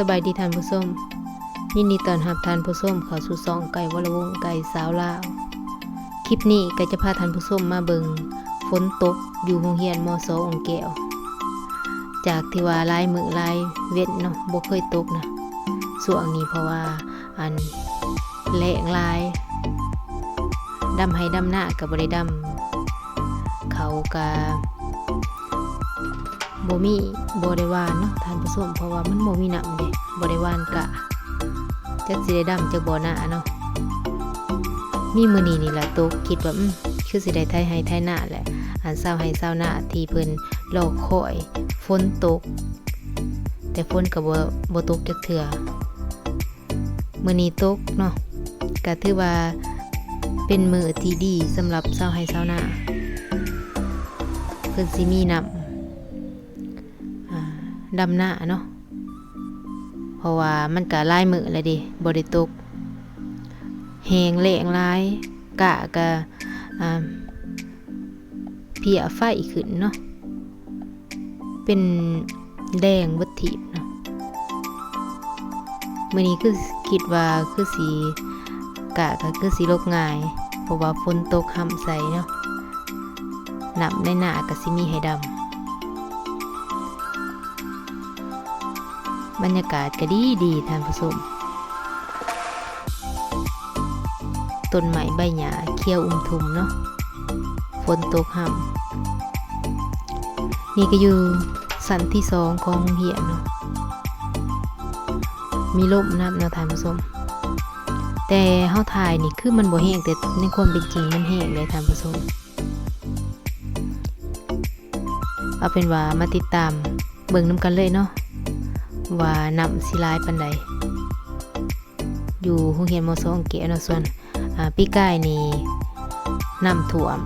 สบายดีท่านผู้ชมยินดีต้อนรับท่านผู้ชมเข้าสู่ช่องไก่วรวงศ์ไก่สาวลาวคลิปนี้ก็จะพาท่านผู้ชมมาเบิ่งฝนตกอยู่โรงเรียนม.ส.องแก้วจากที่ว่าหลายมื้อหลายเว้นเนาะบ่เคยตกนะช่วงนี้เพราะว่าอันแล้งหลายดำให้ดำหน้าก็บ่ได้ดำเขาก็บ่ได้หวานเนาะท่านผู้ชมเพราะว่ามันบ่มีน้ำเด้บ่ได้หวานกะจักสิได้ดำจักบ่หน้าเนาะมีมื้อนี้นี่ล่ะตกคิดว่าคือสิได้ไถให้ไถหน้าแหละอันเช้าให้เช้าหน้าที่เพิ่นรอคอยฝนตกแต่ฝนก็บ่ตกจักเทื่อมื้อนี้ตกเนาะก็ถือว่าเป็นมื้อที่ดีสำหรับเช้าให้เช้าหน้าเพิ่นสิมีน้ำดำหน้าเนาะเพราะว่ามันก็หลายมื้อแล้วดิบ่ได้ตกแห้งแล้งหลายกะก็เพียไฟขึ้นเนาะเป็นแดงเบิดทีบเนาะมื้อนี้คือคิดว่าคือสิกะก็คือสิลกง่ายเพราะว่าฝนตกห่ำใส่เนาะน้ำในหน้าก็สิมีให้ดำบรรยากาศก็ดีท่านผู้ชมต้นไม้ใบหญ้าเขียวอุ้มทุ่มเนาะฝนตกห่ำนี่ก็อยู่ชั้นที่2ของโรงเรียนเนาะมีลมน้ำเนาะท่านผู้ชมแต่เฮาถ่ายนี่คือมันบ่แห้งแต่ในความเป็นจริงมันแห้งเลยท่านผู้ชมเอาเป็นว่ามาติดตามเบิ่งนำกันเลยเนาะว่าน้ำสิหลายปานใดอยู่โรงเรียนม.ส.องแก้วเนาะส่วนปีกายนี่น้ำท่วม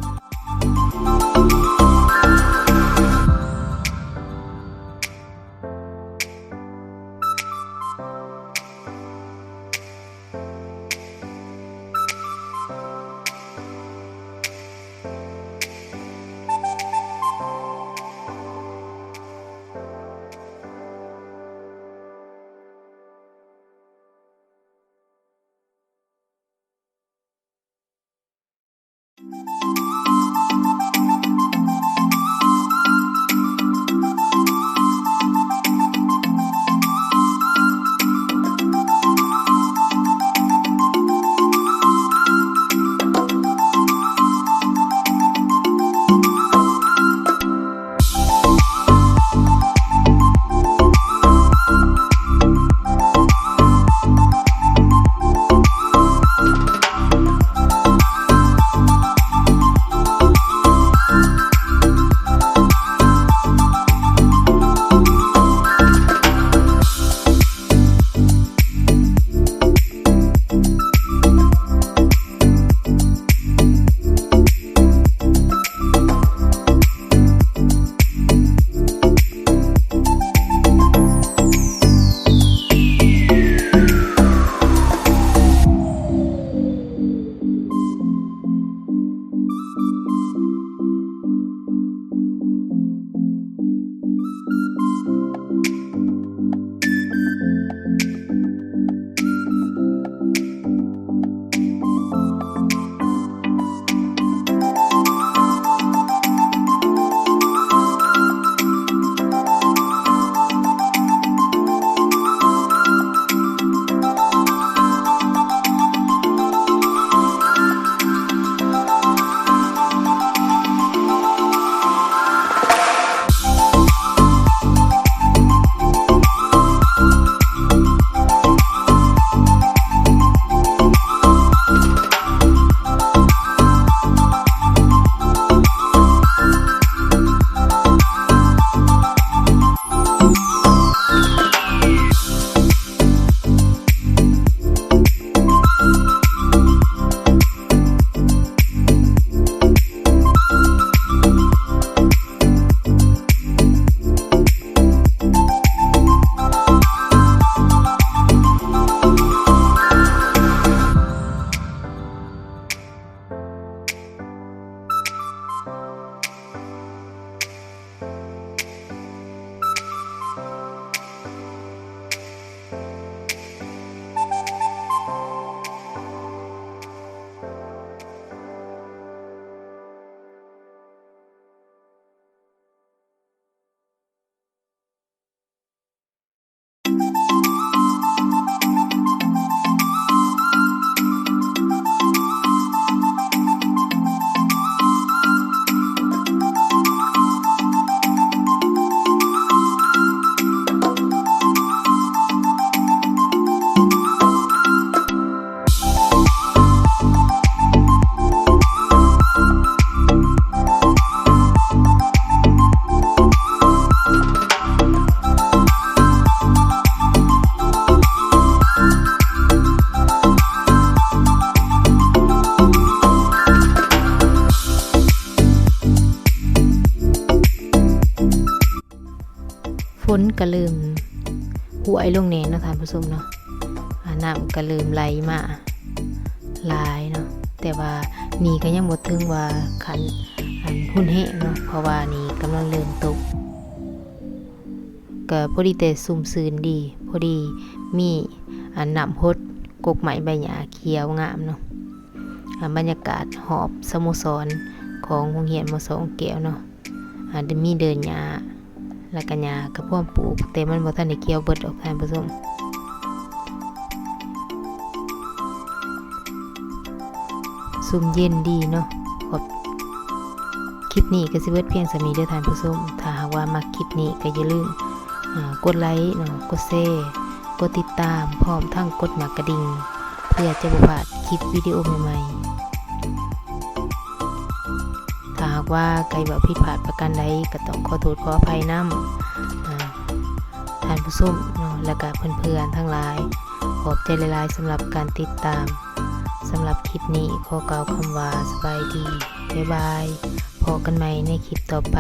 ก็เริ่มห่วยลงแน่เนาะท่านผู้ชมเนาะน้ำก็เริ่มไหลมาหลายเนาะแต่ว่านี่ก็ยังบ่ถึงว่าขันหุ่นแห้งเนาะเพราะว่านี่กำลังเริ่มตกก็พอดีแต่สุ่มซื่นดีพอดีมีน้ำพดกกไม้ใบหญ้าเขียวงามเนาะบรรยากาศหอบสโมสรของโรงเรียนม.2 แก้วเนาะมีเดินหญ้าแล้วก็หญ้ากระพร้อมปลูกแต่มันบ่ทันได้เกี่ยวเบิดดอกท่านผู้ชมซุ่มเย็นดีเนาะคลิปนี้ก็สิเบิดเพียงสำนี้เด้อท่านผู้ชมถ้าหากว่ามักคลิปนี้ก็อย่าลืมกดไลค์เนาะกดแชร์กดติดตามพร้อมทั้งกดหมากกระดิ่งเพื่อจะบ่พลาดคลิปวิดีโอใหม่ๆถ้าหากว่าใครบ่ผิดพลาดประการใดก็ต้องขอโทษขออภัยนำท่านผู้ชมเนาะและก็เพื่อนๆทั้งหลายขอบใจหลายๆสำหรับการติดตามสำหรับคลิปนี้ขอกล่าวคำว่าสบายดีบ๊ายบายพบกันใหม่ในคลิปต่อไป